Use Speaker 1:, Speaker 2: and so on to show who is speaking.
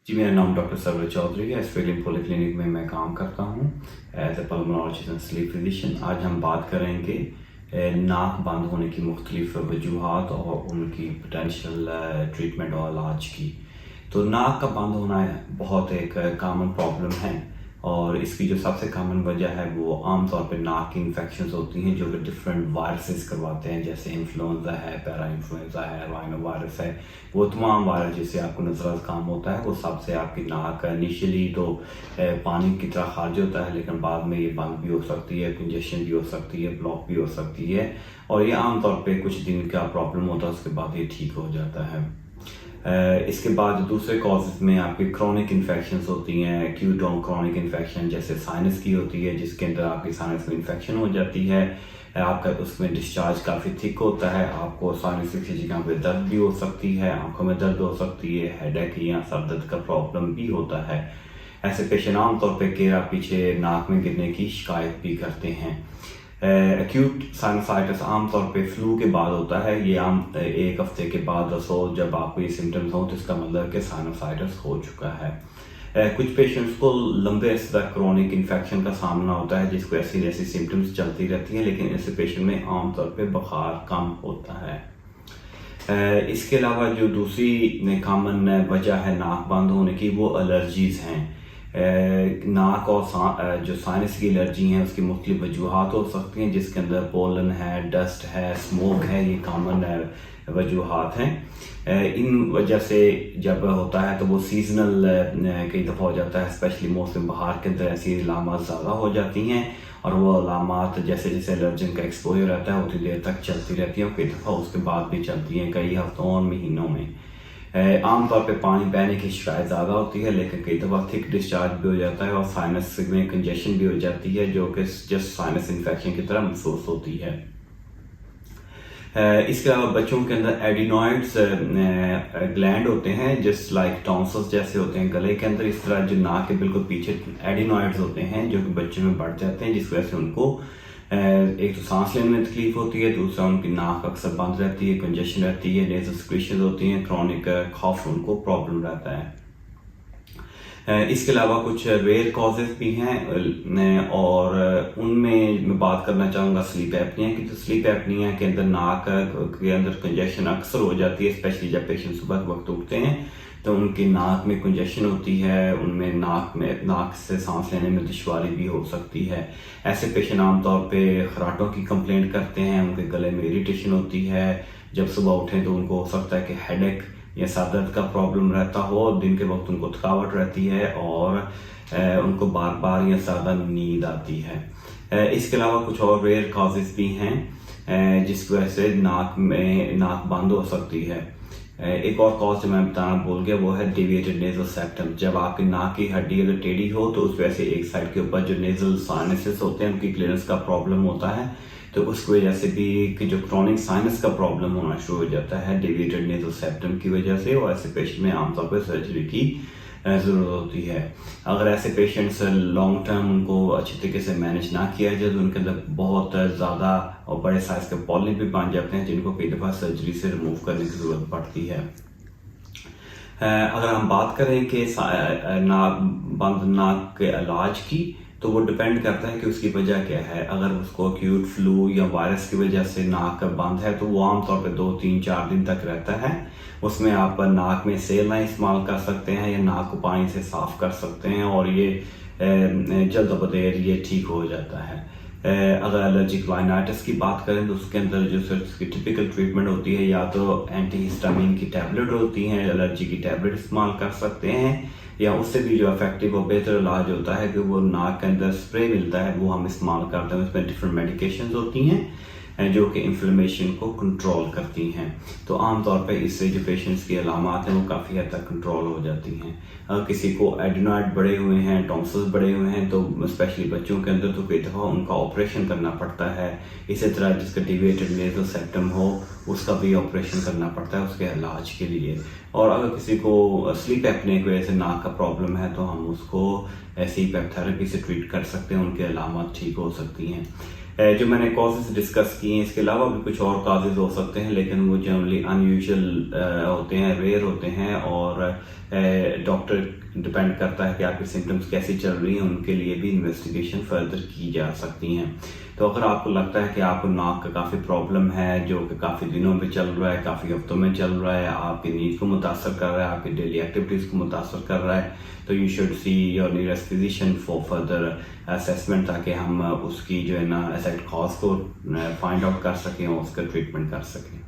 Speaker 1: जी, मेरा नाम doctor server Chaudhary है। एस्ट्रेलियन पॉलीक्लिनिक में मैं काम करता हूँ as a pulmonologist and sleep physician. आज हम बात करेंगे नाक बंद होने की मुख्तलिफ वजूहात और उनकी पोटेंशियल ट्रीटमेंट और इलाज की। तो नाक का बंद होना बहुत एक कॉमन प्रॉब्लम है और इसकी जो सबसे कॉमन वजह है वो आमतौर पे नाक की इन्फेक्शंस होती हैं जो कि डिफरेंट वायरसेस करवाते हैं, जैसे इन्फ्लुएंजा है, पैरा इन्फ्लुएंजा है, राइनो वायरस है। वो तमाम वायरस जिससे आपको नजर काम होता है वो सबसे आपकी नाक इनिशियली तो पानी की तरह खारिज होता है, लेकिन बाद में ये बंद भी हो सकती है, कंजेशन भी हो सकती है, ब्लॉक भी हो सकती है और ये आमतौर पे कुछ दिन का प्रॉब्लम होता है, उसके बाद ये ठीक हो जाता है। इसके बाद दूसरे कॉजेज में आपकी क्रोनिक इन्फेक्शंस होती हैं, एक्यूट और क्रोनिक इन्फेक्शन जैसे साइनस की होती है जिसके अंदर आपकी साइनस में इन्फेक्शन हो जाती है, आपका उसमें डिस्चार्ज काफ़ी थिक होता है, आपको साइनस की जगह पे दर्द भी हो सकती है, आंखों में दर्द हो सकती है, हेडेक या सर दर्द का प्रॉब्लम भी होता है। ऐसे पेशेंट आमतौर पर केरा पीछे नाक में गिरने की शिकायत भी करते हैं। एक्यूट साइनसाइटिस आमतौर पे फ्लू के बाद होता है, ये आम एक हफ्ते के बाद जब आपको ये सिम्टम्स हो तो इसका मतलब कि साइनसाइटिस हो चुका है। कुछ पेशेंट्स को लंबे अरसे तक क्रोनिक इन्फेक्शन का सामना होता है जिसको ऐसी ऐसी सिम्टम्स चलती रहती हैं, लेकिन ऐसे पेशेंट में आमतौर पे बुखार कम होता है। इसके अलावा जो दूसरी कॉमन वजह है नाक बंद होने की वो एलर्जीज हैं। नाक और जो साइनस की एलर्जी है उसकी मुख्तलिफ वजूहात हो सकती हैं जिसके अंदर पोलन है, डस्ट है, स्मोक है, ये कॉमन वजूहात हैं। इन वजह से जब होता है तो वो सीजनल कई दफ़ा हो जाता है, स्पेशली मौसम बहार के अंदर ऐसी अलामत ज़्यादा हो जाती हैं और वो अलामत जैसे जैसे एलर्जन का एक्सपोजर रहता है उतनी देर तक चलती रहती हैं, कई दफ़ा उसके बाद भी चलती हैं कई हफ्तों और महीनों में। आमतौर पे पानी बहने की शिकायत ज़्यादा होती है, लेकिन कई दफ़ा थिक डिस्चार्ज भी हो जाता है और साइनस में कंजेशन भी हो जाती है जो कि जस्ट साइनस इन्फेक्शन की तरह महसूस होती है। इसके अलावा बच्चों के अंदर एडिनॉइड्स ग्लैंड होते हैं जस्ट लाइक टॉन्सिल्स जैसे होते हैं गले के अंदर, इस तरह जो नाक के बिल्कुल पीछे एडिनॉइड्स होते हैं जो कि बच्चों में बढ़ जाते हैं जिस वजह से उनको एक तो सांस लेने में तकलीफ होती है, दूसरा उनकी नाक अक्सर बंद रहती है, कंजेशन रहती है, नेजल सिक्रेशंस होती हैं, क्रॉनिक कॉफ उनको प्रॉब्लम रहता है। इसके अलावा कुछ रेयर कॉजेज भी हैं और उनमें मैं बात करना चाहूँगा स्लीप एपनिया की। तो स्लीप एपनिया के अंदर नाक के अंदर कंजेशन अक्सर हो जाती है, स्पेशली जब पेशेंट सुबह के वक्त उठते हैं तो उनकी नाक में कंजेशन होती है, उनमें नाक से सांस लेने में दुश्वारी भी हो सकती है। ऐसे पेशेंट आमतौर पे खराटों की कंप्लेंट करते हैं, उनके गले में इरिटेशन होती है, जब सुबह उठें तो उनको हो सकता है कि हेडेक या सर दर्द का प्रॉब्लम रहता हो, दिन के वक्त उनको थकावट रहती है और उनको बार बार या ज़्यादा नींद आती है। इसके अलावा कुछ और रेयर कॉजेज भी हैं जिसकी वजह से नाक बंद हो सकती है। एक और कॉज जो मैं बताना भूल गया वो है डेविएटेड नेजल सेप्टम। जब आपकी नाक की हड्डी अगर टेढ़ी हो तो उस वजह से एक साइड के ऊपर जो नेजल साइनसेस होते हैं उनकी क्लियरेंस का प्रॉब्लम होता है, तो उसकी वजह से भी कि जो क्रॉनिक साइनस का प्रॉब्लम होना शुरू हो जाता है डेविएटेड नेजल सेप्टम की वजह से, और ऐसे पेशेंट में आमतौर पर सर्जरी की ज़रूरत होती है। अगर ऐसे पेशेंट्स लॉन्ग टर्म उनको अच्छी तरीके से मैनेज ना किया जाए तो उनके अंदर बहुत ज़्यादा और बड़े साइज के पॉलिप भी बन जाते हैं जिनको कई दफ़ा सर्जरी से रिमूव करने की ज़रूरत पड़ती है। अगर हम बात करें कि बंद नाक के इलाज की तो वो डिपेंड करता है कि उसकी वजह क्या है। अगर उसको एक्यूट फ्लू या वायरस की वजह से नाक बंद है तो वो आमतौर पर 2, 3, 4 दिन तक रहता है। उसमें आप नाक में सेलाइन इस्तेमाल कर सकते हैं या नाक को पानी से साफ कर सकते हैं और ये जल्द बदेर ये ठीक हो जाता है। अगर एलर्जिक राइनाइटिस की बात करें तो उसके अंदर जो उसकी टिपिकल ट्रीटमेंट होती है या तो एंटीहिस्टामिन की टैबलेट होती हैं, एलर्जी की टैबलेट इस्तेमाल कर सकते हैं, या उससे भी जो इफेक्टिव और बेहतर इलाज होता है कि वो नाक के अंदर स्प्रे मिलता है वो हम इस्तेमाल करते हैं। उसमें डिफरेंट मेडिकेशंस होती हैं जो कि इन्फ्लेमेशन को कंट्रोल करती हैं, तो आमतौर पे इससे जो पेशेंट्स की अलामात हैं वो काफ़ी हद तक कंट्रोल हो जाती हैं। अगर किसी को एडिनॉइड बढ़े हुए हैं, टॉन्सिल्स बढ़े हुए हैं तो स्पेशली बच्चों के अंदर तो कई दफ़ा उनका ऑपरेशन करना पड़ता है। इसी तरह जिसका डेविएटेड नेजल सेप्टम हो उसका भी ऑपरेशन करना पड़ता है उसके इलाज के लिए। और अगर किसी को स्लीप एपने की वजह से नाक का प्रॉब्लम है तो हम उसको ऐसी पेप थेरेपी से ट्रीट कर सकते हैं, उनके अलामत ठीक हो सकती हैं। जो मैंने कॉजेज डिस्कस किए हैं, इसके अलावा भी कुछ और काजेज हो सकते हैं, लेकिन वो जनरली अनयूजुअल होते हैं, रेयर होते हैं, और डॉक्टर डिपेंड करता है कि आपके सिम्टम्स कैसी चल रही हैं, उनके लिए भी इन्वेस्टिगेशन फर्दर की जा सकती हैं। तो अगर आपको लगता है कि आपको नाक का काफ़ी प्रॉब्लम है, जो कि काफ़ी दिनों में चल रहा है, काफ़ी हफ्तों में चल रहा है, आपकी नींद को मुतासर कर रहा है, आपकी डेली एक्टिविटीज़ को मुतासर कर रहा है, तो you should see your nearest physician for further assessment, ताकि हम उसकी जो है ना एग्जैक्ट कॉज को फाइंड आउट कर सकें और उसका ट्रीटमेंट कर सकें।